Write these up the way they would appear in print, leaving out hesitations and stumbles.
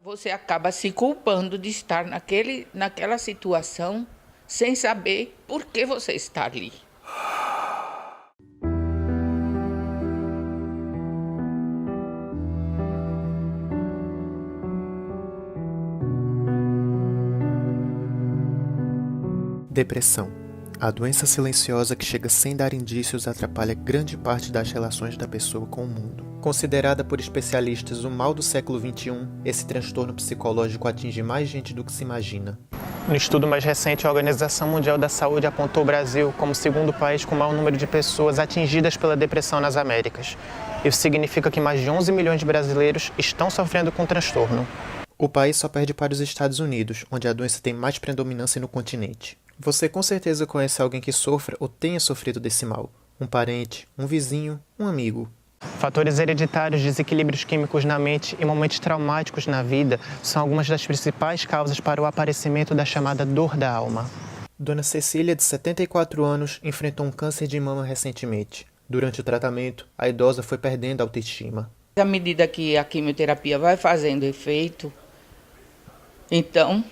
Você acaba se culpando de estar naquela situação sem saber por que você está ali. Depressão. A doença silenciosa que chega sem dar indícios atrapalha grande parte das relações da pessoa com o mundo. Considerada por especialistas o mal do século XXI, esse transtorno psicológico atinge mais gente do que se imagina. No estudo mais recente, a Organização Mundial da Saúde apontou o Brasil como o segundo país com o maior número de pessoas atingidas pela depressão nas Américas. Isso significa que mais de 11 milhões de brasileiros estão sofrendo com o transtorno. O país só perde para os Estados Unidos, onde a doença tem mais predominância no continente. Você com certeza conhece alguém que sofra ou tenha sofrido desse mal. Um parente, um vizinho, um amigo. Fatores hereditários, desequilíbrios químicos na mente e momentos traumáticos na vida são algumas das principais causas para o aparecimento da chamada dor da alma. Dona Cecília, de 74 anos, enfrentou um câncer de mama recentemente. Durante o tratamento, a idosa foi perdendo a autoestima. À medida que a quimioterapia vai fazendo efeito, então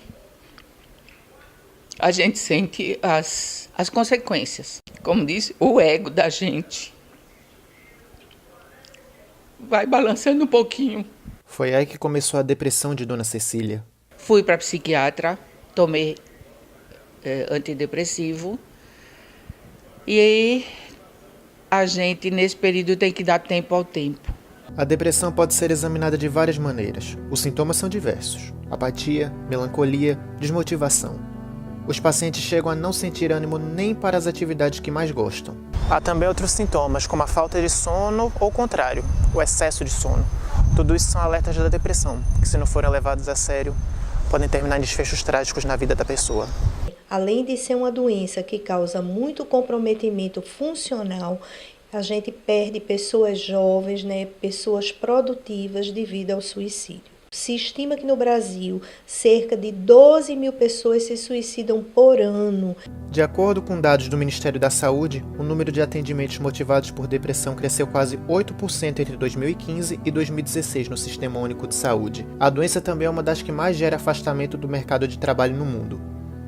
a gente sente as consequências. Como disse, o ego da gente vai balançando um pouquinho. Foi aí que começou a depressão de Dona Cecília. Fui para a psiquiatra, tomei antidepressivo e aí a gente nesse período tem que dar tempo ao tempo. A depressão pode ser examinada de várias maneiras. Os sintomas são diversos: apatia, melancolia, desmotivação. Os pacientes chegam a não sentir ânimo nem para as atividades que mais gostam. Há também outros sintomas, como a falta de sono ou o contrário, o excesso de sono. Tudo isso são alertas da depressão, que se não forem levados a sério, podem terminar em desfechos trágicos na vida da pessoa. Além de ser uma doença que causa muito comprometimento funcional, a gente perde pessoas jovens, pessoas produtivas devido ao suicídio. Se estima que no Brasil, cerca de 12 mil pessoas se suicidam por ano. De acordo com dados do Ministério da Saúde, o número de atendimentos motivados por depressão cresceu quase 8% entre 2015 e 2016 no Sistema Único de Saúde. A doença também é uma das que mais gera afastamento do mercado de trabalho no mundo.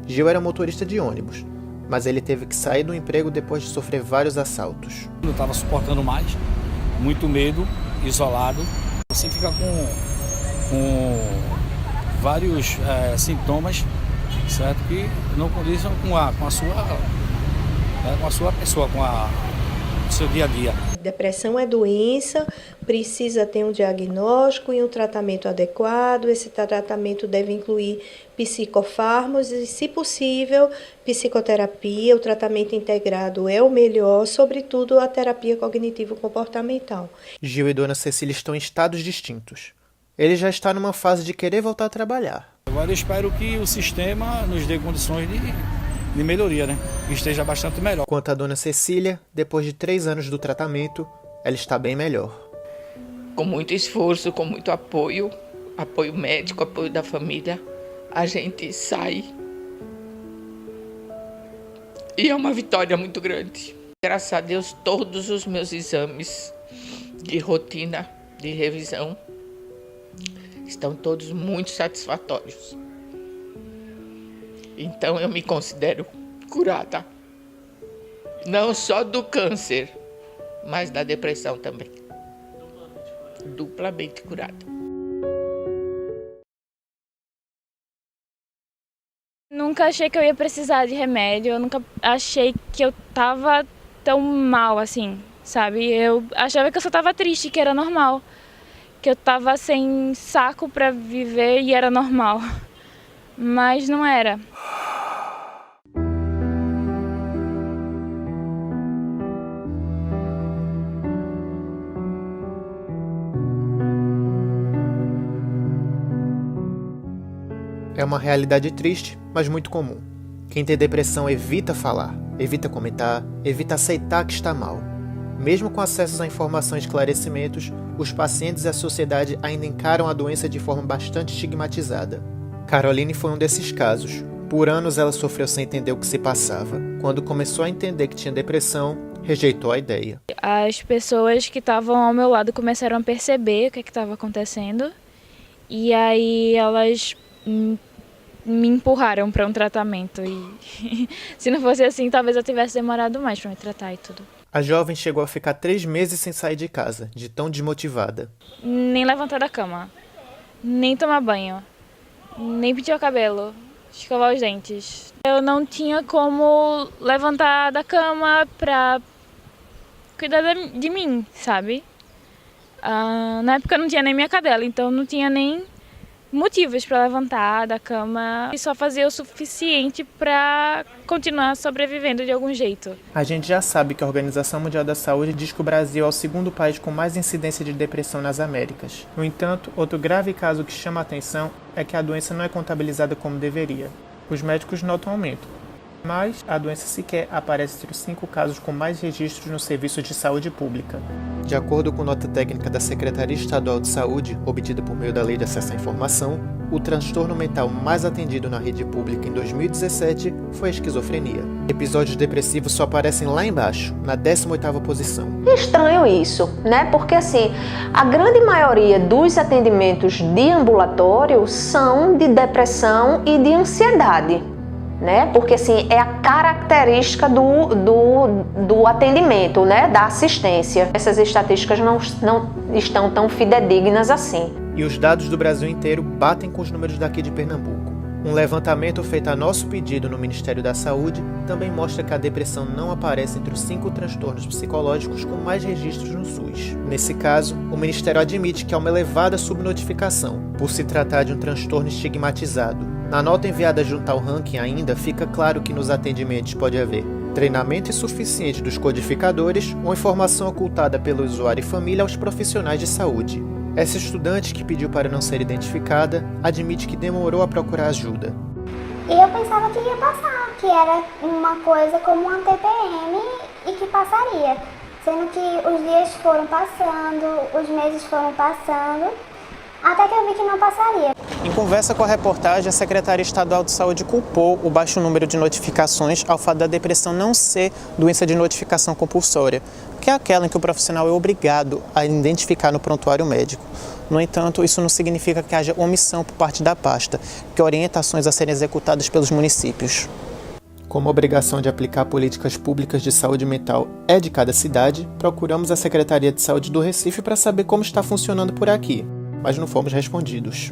Gil era motorista de ônibus, mas ele teve que sair do emprego depois de sofrer vários assaltos. Eu estava suportando mais, muito medo, isolado. Você fica com vários sintomas, certo? Que não condizem com a sua pessoa, com o seu dia a dia. Depressão é doença, precisa ter um diagnóstico e um tratamento adequado. Esse tratamento deve incluir psicofármacos e, se possível, psicoterapia. O tratamento integrado é o melhor, sobretudo a terapia cognitivo-comportamental. Gil e Dona Cecília estão em estados distintos. Ele já está numa fase de querer voltar a trabalhar. Agora eu espero que o sistema nos dê condições de melhoria, que esteja bastante melhor. Quanto à Dona Cecília, depois de 3 anos do tratamento, ela está bem melhor. Com muito esforço, com muito apoio médico, apoio da família, a gente sai. E é uma vitória muito grande. Graças a Deus, todos os meus exames de rotina, de revisão, estão todos muito satisfatórios. Então eu me considero curada. Não só do câncer, mas da depressão também. Duplamente curada. Nunca achei que eu ia precisar de remédio, eu nunca achei que eu tava tão mal assim, sabe? Eu achava que eu só tava triste, que era normal. Que eu tava sem saco para viver e era normal, mas não era. É uma realidade triste, mas muito comum. Quem tem depressão evita falar, evita comentar, evita aceitar que está mal. Mesmo com acesso a informações e esclarecimentos, os pacientes e a sociedade ainda encaram a doença de forma bastante estigmatizada. Caroline foi um desses casos. Por anos ela sofreu sem entender o que se passava. Quando começou a entender que tinha depressão, rejeitou a ideia. As pessoas que estavam ao meu lado começaram a perceber o que estava acontecendo E aí elas me empurraram para um tratamento. E se não fosse assim, talvez eu tivesse demorado mais para me tratar e tudo. A jovem chegou a ficar 3 meses sem sair de casa, de tão desmotivada. Nem levantar da cama, nem tomar banho, nem pentear o cabelo, escovar os dentes. Eu não tinha como levantar da cama pra cuidar de mim, sabe? Na época eu não tinha nem minha cadela, então não tinha nem motivos para levantar da cama e só fazia o suficiente para continuar sobrevivendo de algum jeito. A gente já sabe que a Organização Mundial da Saúde diz que o Brasil é o segundo país com mais incidência de depressão nas Américas. No entanto, outro grave caso que chama a atenção é que a doença não é contabilizada como deveria. Os médicos notam aumento, mas a doença sequer aparece entre os 5 casos com mais registros no Serviço de Saúde Pública. De acordo com nota técnica da Secretaria Estadual de Saúde, obtida por meio da Lei de Acesso à Informação, o transtorno mental mais atendido na rede pública em 2017 foi a esquizofrenia. Episódios depressivos só aparecem lá embaixo, na 18ª posição. Estranho isso, né? Porque assim, a grande maioria dos atendimentos de ambulatório são de depressão e de ansiedade. Né? Porque assim, é a característica do atendimento, né? Da assistência. Essas estatísticas não estão tão fidedignas assim. E os dados do Brasil inteiro batem com os números daqui de Pernambuco. Um levantamento feito a nosso pedido no Ministério da Saúde também mostra que a depressão não aparece entre os 5 transtornos psicológicos com mais registros no SUS. Nesse caso, o Ministério admite que há uma elevada subnotificação, por se tratar de um transtorno estigmatizado. Na nota enviada junto ao ranking ainda fica claro que nos atendimentos pode haver treinamento insuficiente dos codificadores ou informação ocultada pelo usuário e família aos profissionais de saúde. Essa estudante, que pediu para não ser identificada, admite que demorou a procurar ajuda. Eu pensava que ia passar, que era uma coisa como uma TPM e que passaria. Sendo que os dias foram passando, os meses foram passando, até que eu vi que não passaria. Em conversa com a reportagem, a Secretaria Estadual de Saúde culpou o baixo número de notificações ao fato da depressão não ser doença de notificação compulsória, que é aquela em que o profissional é obrigado a identificar no prontuário médico. No entanto, isso não significa que haja omissão por parte da pasta, que orienta ações a serem executadas pelos municípios. Como a obrigação de aplicar políticas públicas de saúde mental é de cada cidade, procuramos a Secretaria de Saúde do Recife para saber como está funcionando por aqui, mas não fomos respondidos.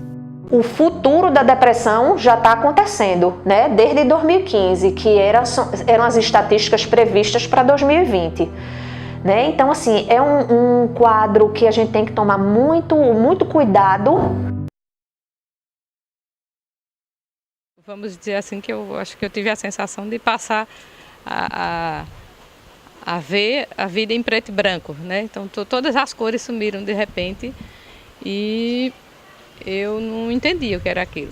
O futuro da depressão já está acontecendo, né? Desde 2015, que eram as estatísticas previstas para 2020. Né? Então, assim, é um quadro que a gente tem que tomar muito cuidado. Vamos dizer assim, que eu acho que eu tive a sensação de passar a ver a vida em preto e branco, né? Então, todas as cores sumiram de repente e eu não entendi o que era aquilo.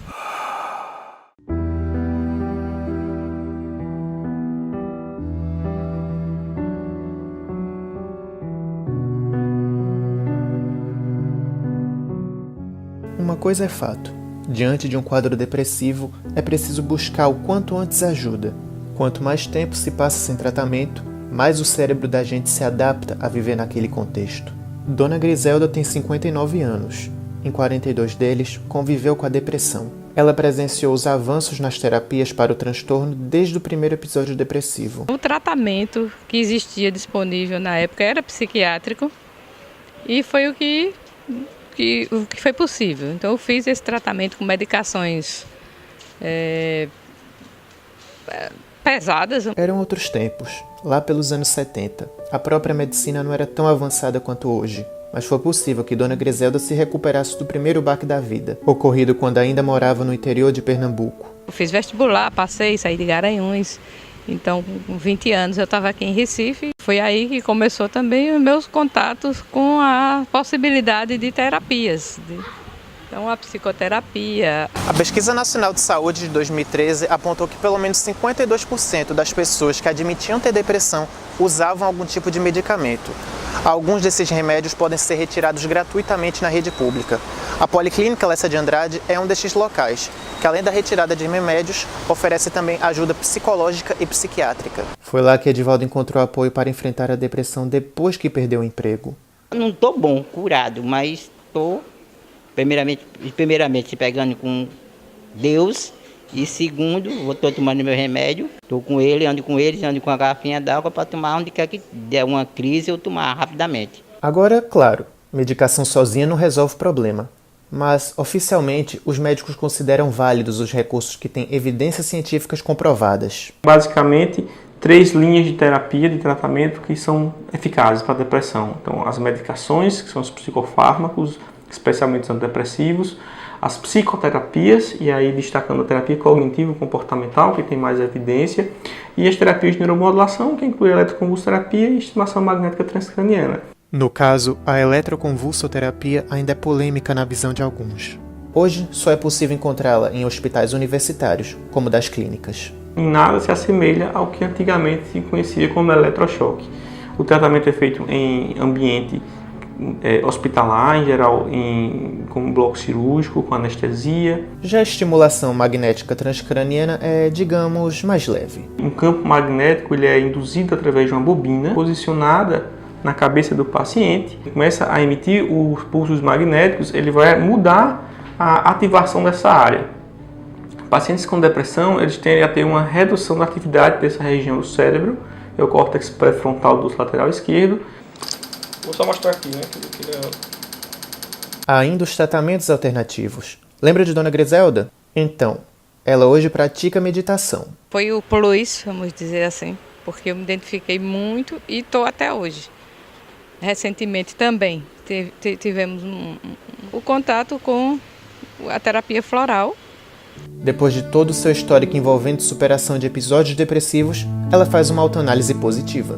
Uma coisa é fato: diante de um quadro depressivo, é preciso buscar o quanto antes ajuda. Quanto mais tempo se passa sem tratamento, mais o cérebro da gente se adapta a viver naquele contexto. Dona Griselda tem 59 anos. Em 42 deles, conviveu com a depressão. Ela presenciou os avanços nas terapias para o transtorno desde o primeiro episódio depressivo. O tratamento que existia disponível na época era psiquiátrico e foi o que foi possível. Então eu fiz esse tratamento com medicações pesadas. Eram outros tempos, lá pelos anos 70. A própria medicina não era tão avançada quanto hoje, mas foi possível que Dona Griselda se recuperasse do primeiro baque da vida, ocorrido quando ainda morava no interior de Pernambuco. Eu fiz vestibular, passei, saí de Garanhuns. Então, com 20 anos eu estava aqui em Recife. Foi aí que começou também os meus contatos com a possibilidade de terapias. Então, a psicoterapia. A Pesquisa Nacional de Saúde de 2013 apontou que pelo menos 52% das pessoas que admitiam ter depressão usavam algum tipo de medicamento. Alguns desses remédios podem ser retirados gratuitamente na rede pública. A Policlínica Lessa de Andrade é um destes locais, que além da retirada de remédios, oferece também ajuda psicológica e psiquiátrica. Foi lá que Edivaldo encontrou apoio para enfrentar a depressão depois que perdeu o emprego. Não estou bom, curado, mas estou primeiramente pegando com Deus, e segundo, estou tomando meu remédio, estou com ele, ando com a garrafinha d'água para tomar onde quer que der uma crise eu tomar rapidamente. Agora, claro, medicação sozinha não resolve o problema. Mas, oficialmente, os médicos consideram válidos os recursos que têm evidências científicas comprovadas. Basicamente, 3 linhas de terapia, de tratamento que são eficazes para a depressão. Então, as medicações, que são os psicofármacos, especialmente os antidepressivos, as psicoterapias, e aí destacando a terapia cognitivo-comportamental, que tem mais evidência, e as terapias de neuromodulação, que inclui a eletroconvulsoterapia e estimulação magnética transcraniana. No caso, a eletroconvulsoterapia ainda é polêmica na visão de alguns. Hoje, só é possível encontrá-la em hospitais universitários, como das clínicas. Em nada se assemelha ao que antigamente se conhecia como eletrochoque. O tratamento é feito em ambiente hospitalar, em geral com um bloco cirúrgico, com anestesia. Já a estimulação magnética transcraniana é, digamos, mais leve. Um campo magnético ele é induzido através de uma bobina posicionada na cabeça do paciente, começa a emitir os pulsos magnéticos, ele vai mudar a ativação dessa área. Pacientes com depressão, eles tendem a ter uma redução da atividade dessa região do cérebro, é o córtex pré-frontal do lateral esquerdo. Vou só mostrar aqui, né? Há ainda os tratamentos alternativos. Lembra de Dona Griselda? Então, ela hoje pratica meditação. Foi o plus, vamos dizer assim, porque eu me identifiquei muito e estou até hoje. Recentemente também tivemos o contato com a terapia floral. Depois de todo o seu histórico envolvendo superação de episódios depressivos, ela faz uma autoanálise positiva.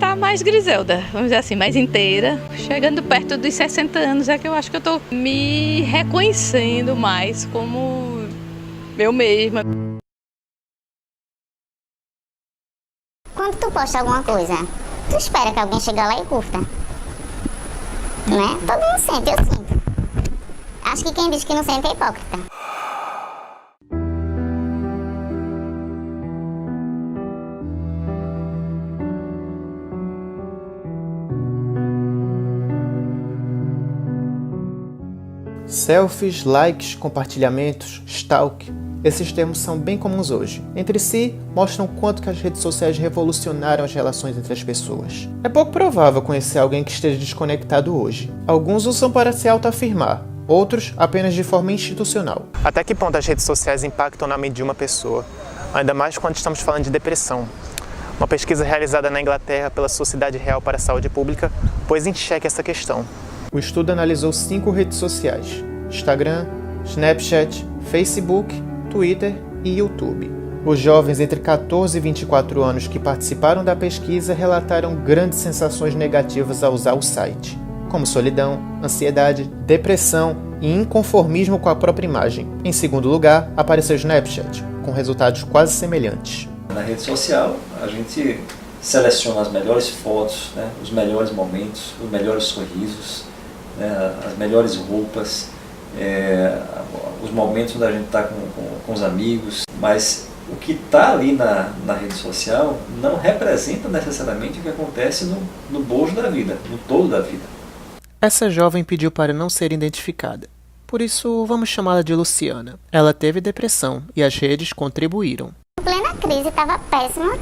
Tá mais Griselda, vamos dizer assim, mais inteira. Chegando perto dos 60 anos é que eu acho que eu tô me reconhecendo mais como eu mesma. Quando tu posta alguma coisa, tu espera que alguém chegue lá e curta, né? Todo mundo sente, eu sinto. Acho que quem diz que não sente é hipócrita. Selfies, likes, compartilhamentos, stalk. Esses termos são bem comuns hoje. Entre si, mostram quanto que as redes sociais revolucionaram as relações entre as pessoas. É pouco provável conhecer alguém que esteja desconectado hoje. Alguns usam para se autoafirmar, outros apenas de forma institucional. Até que ponto as redes sociais impactam na mente de uma pessoa? Ainda mais quando estamos falando de depressão. Uma pesquisa realizada na Inglaterra pela Sociedade Real para a Saúde Pública pôs em xeque essa questão. O estudo analisou 5 redes sociais: Instagram, Snapchat, Facebook, Twitter e YouTube. Os jovens entre 14 e 24 anos que participaram da pesquisa relataram grandes sensações negativas ao usar o site, como solidão, ansiedade, depressão e inconformismo com a própria imagem. Em segundo lugar, apareceu o Snapchat, com resultados quase semelhantes. Na rede social, a gente seleciona as melhores fotos, né, os melhores momentos, os melhores sorrisos, né, as melhores roupas, os momentos onde a gente está com os amigos, mas o que está ali na rede social não representa necessariamente o que acontece no bojo da vida, no todo da vida. Essa jovem pediu para não ser identificada, por isso vamos chamá-la de Luciana. Ela teve depressão e as redes contribuíram. Em plena crise, estava péssima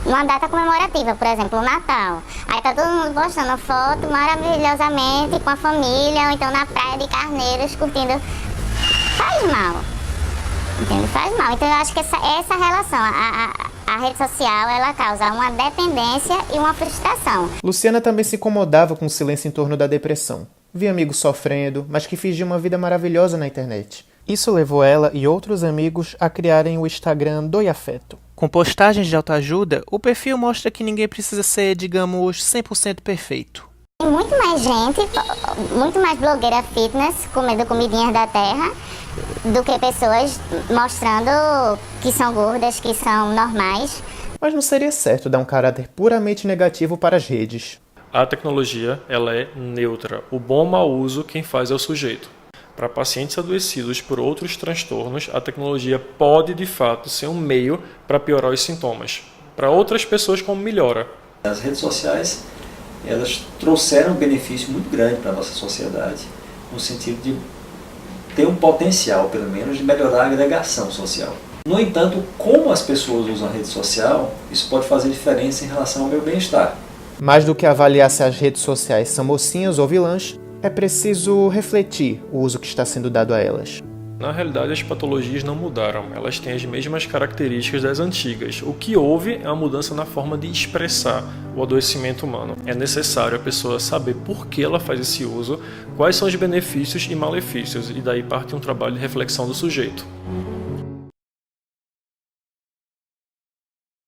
numa data comemorativa, por exemplo, o Natal. Aí tá todo mundo postando foto maravilhosamente com a família, ou então na praia de Carneiros, curtindo. Faz mal. Entende? Faz mal. Então eu acho que essa relação, a rede social, ela causa uma dependência e uma frustração. Luciana também se incomodava com o silêncio em torno da depressão. Via amigos sofrendo, mas que fingiam uma vida maravilhosa na internet. Isso levou ela e outros amigos a criarem o Instagram Doi Afeto. Com postagens de autoajuda, o perfil mostra que ninguém precisa ser, digamos, 100% perfeito. Tem muito mais gente, muito mais blogueira fitness, comendo comidinhas da terra, do que pessoas mostrando que são gordas, que são normais. Mas não seria certo dar um caráter puramente negativo para as redes. A tecnologia, ela é neutra. O bom ou mau uso, quem faz é o sujeito. Para pacientes adoecidos por outros transtornos, a tecnologia pode, de fato, ser um meio para piorar os sintomas. Para outras pessoas, como melhora. As redes sociais, elas trouxeram um benefício muito grande para a nossa sociedade, no sentido de ter um potencial, pelo menos, de melhorar a agregação social. No entanto, como as pessoas usam a rede social, isso pode fazer diferença em relação ao meu bem-estar. Mais do que avaliar se as redes sociais são mocinhas ou vilãs, é preciso refletir o uso que está sendo dado a elas. Na realidade, as patologias não mudaram, elas têm as mesmas características das antigas. O que houve é uma mudança na forma de expressar o adoecimento humano. É necessário a pessoa saber por que ela faz esse uso, quais são os benefícios e malefícios, e daí parte um trabalho de reflexão do sujeito.